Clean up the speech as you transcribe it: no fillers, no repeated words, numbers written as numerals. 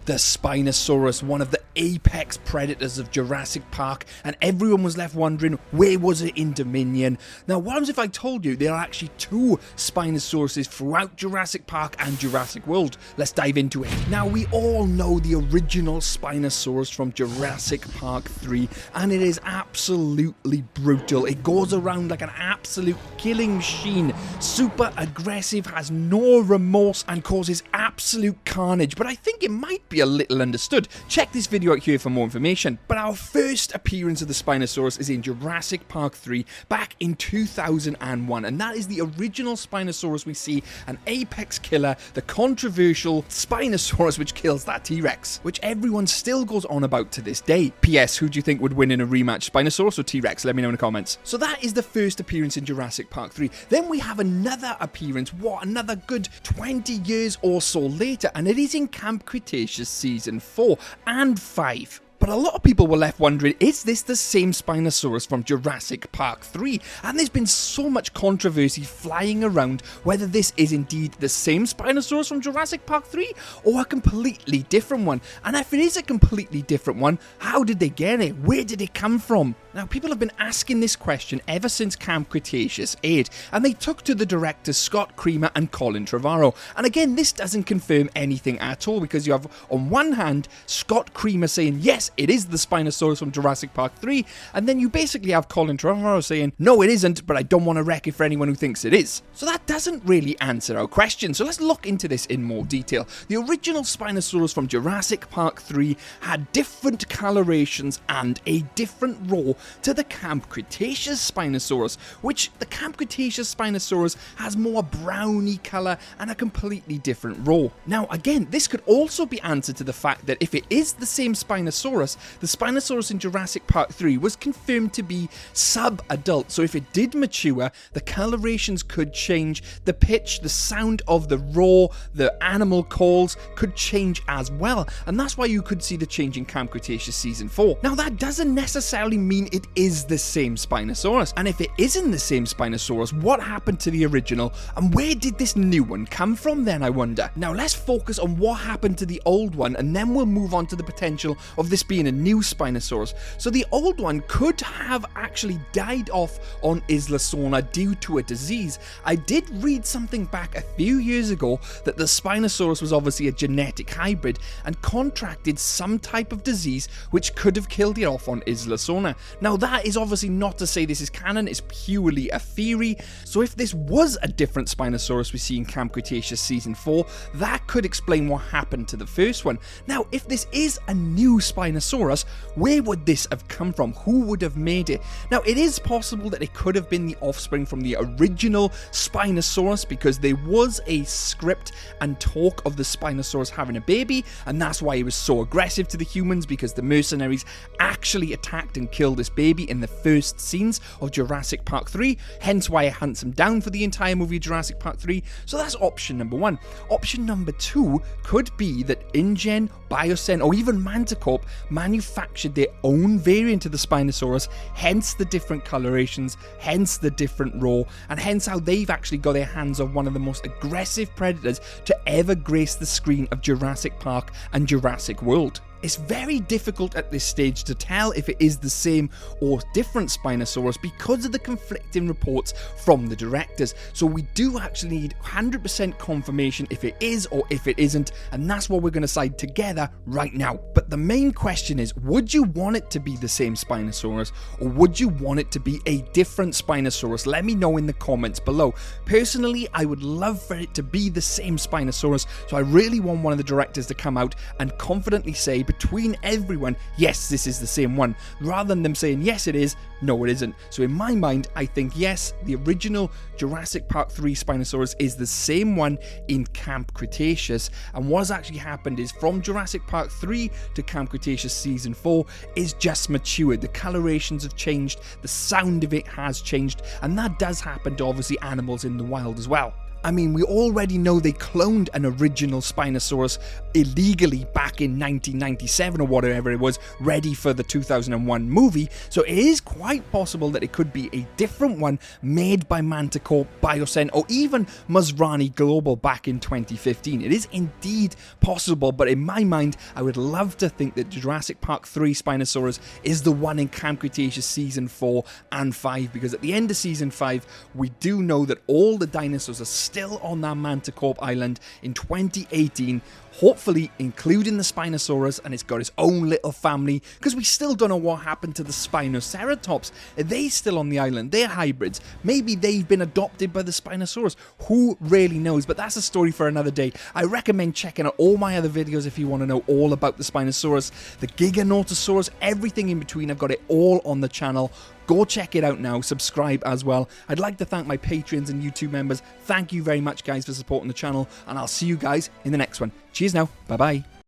The Spinosaurus, one of the apex predators of Jurassic Park, and everyone was left wondering, where was it in Dominion? Now, what happens if I told you there are actually two Spinosauruses throughout Jurassic Park and Jurassic World? Let's dive into it. Now, we all know the original Spinosaurus from Jurassic Park 3, and it is absolutely brutal. It goes around like an absolute killing machine, super aggressive, has no remorse, and causes absolute carnage. But I think it might be a little understood. Check this video out here for more information. But our first appearance of the Spinosaurus is in Jurassic Park 3 back in 2001, and that is the original Spinosaurus we see, an apex killer, the controversial Spinosaurus which kills that T-Rex, which everyone still goes on about to this day. P.S. Who do you think would win in a rematch, Spinosaurus or T-Rex? Let me know in the comments. So that is the first appearance in Jurassic Park 3. Then we have another appearance, another good 20 years or so later, and it is in Camp Cretaceous Season 4 and 5. But a lot of people were left wondering, is this the same Spinosaurus from Jurassic Park 3? And there's been so much controversy flying around whether this is indeed the same Spinosaurus from Jurassic Park 3 or a completely different one. And if it is a completely different one, how did they get it? Where did it come from? Now, people have been asking this question ever since Camp Cretaceous aired, and they took to the directors Scott Creamer and Colin Trevorrow. And again, this doesn't confirm anything at all, because you have, on one hand, Scott Creamer saying, yes, it is the Spinosaurus from Jurassic Park 3, and then you basically have Colin Trevorrow saying, no, it isn't, but I don't want to wreck it for anyone who thinks it is. So that doesn't really answer our question, so let's look into this in more detail. The original Spinosaurus from Jurassic Park 3 had different colorations and a different roar to the Camp Cretaceous Spinosaurus, which the Camp Cretaceous Spinosaurus has more browny colour and a completely different roar. Now again, this could also be answered to the fact that if it is the same Spinosaurus, the Spinosaurus in Jurassic Park 3 was confirmed to be sub-adult, so if it did mature, the colorations could change, the pitch, the sound of the roar, the animal calls could change as well, and that's why you could see the change in Camp Cretaceous Season 4. Now that doesn't necessarily mean it is the same Spinosaurus, and if it isn't the same Spinosaurus, what happened to the original, and where did this new one come from then, I wonder? Now let's focus on what happened to the old one, and then we'll move on to the potential of this being a new Spinosaurus. So the old one could have actually died off on Isla Sorna due to a disease. I did read something back a few years ago that the Spinosaurus was obviously a genetic hybrid and contracted some type of disease which could have killed it off on Isla Sorna. Now that is obviously not to say this is canon, it's purely a theory. So if this was a different Spinosaurus we see in Camp Cretaceous Season 4, that could explain what happened to the first one. Now if this is a new Spinosaurus, where would this have come from? Who would have made it? Now it is possible that it could have been the offspring from the original Spinosaurus, because there was a script and talk of the Spinosaurus having a baby, and that's why he was so aggressive to the humans, because the mercenaries actually attacked and killed this baby in the first scenes of Jurassic Park 3, hence why it hunts him down for the entire movie of Jurassic Park 3. So that's option number one. Option number two could be that InGen, Biocen, or even Manticorp manufactured their own variant of the Spinosaurus, hence the different colorations, hence the different roar, and hence how they've actually got their hands on one of the most aggressive predators to ever grace the screen of Jurassic Park and Jurassic World. It's very difficult at this stage to tell if it is the same or different Spinosaurus because of the conflicting reports from the directors. So we do actually need 100% confirmation if it is or if it isn't, and that's what we're going to decide together right now. But the main question is, would you want it to be the same Spinosaurus or would you want it to be a different Spinosaurus? Let me know in the comments below. Personally, I would love for it to be the same Spinosaurus, so I really want one of the directors to come out and confidently say between everyone, yes, this is the same one, rather than them saying, yes, it is, no, it isn't. So in my mind, I think, yes, the original Jurassic Park 3 Spinosaurus is the same one in Camp Cretaceous, and what has actually happened is from Jurassic Park 3 to Camp Cretaceous Season 4 is just matured. The colorations have changed, the sound of it has changed, and that does happen to obviously animals in the wild as well. I mean, we already know they cloned an original Spinosaurus illegally back in 1997 or whatever it was, ready for the 2001 movie, so it is quite possible that it could be a different one made by Manticore, Biocen, or even Masrani Global back in 2015. It is indeed possible, but in my mind, I would love to think that Jurassic Park 3 Spinosaurus is the one in Camp Cretaceous Season 4 and 5, because at the end of Season 5, we do know that all the dinosaurs are still on that Manticore Island in 2018, hopefully including the Spinosaurus, and it's got its own little family, because we still don't know what happened to the Spinoceratops. Are they still on the island? They're hybrids. Maybe they've been adopted by the Spinosaurus. Who really knows? But that's a story for another day. I recommend checking out all my other videos if you want to know all about the Spinosaurus, the giganotosaurus, everything in between. I've got it all on the channel. Go check it out now, subscribe as well. I'd like to thank my Patreons and YouTube members. Thank you very much, guys, for supporting the channel, and I'll see you guys in the next one. Cheers now. Bye-bye.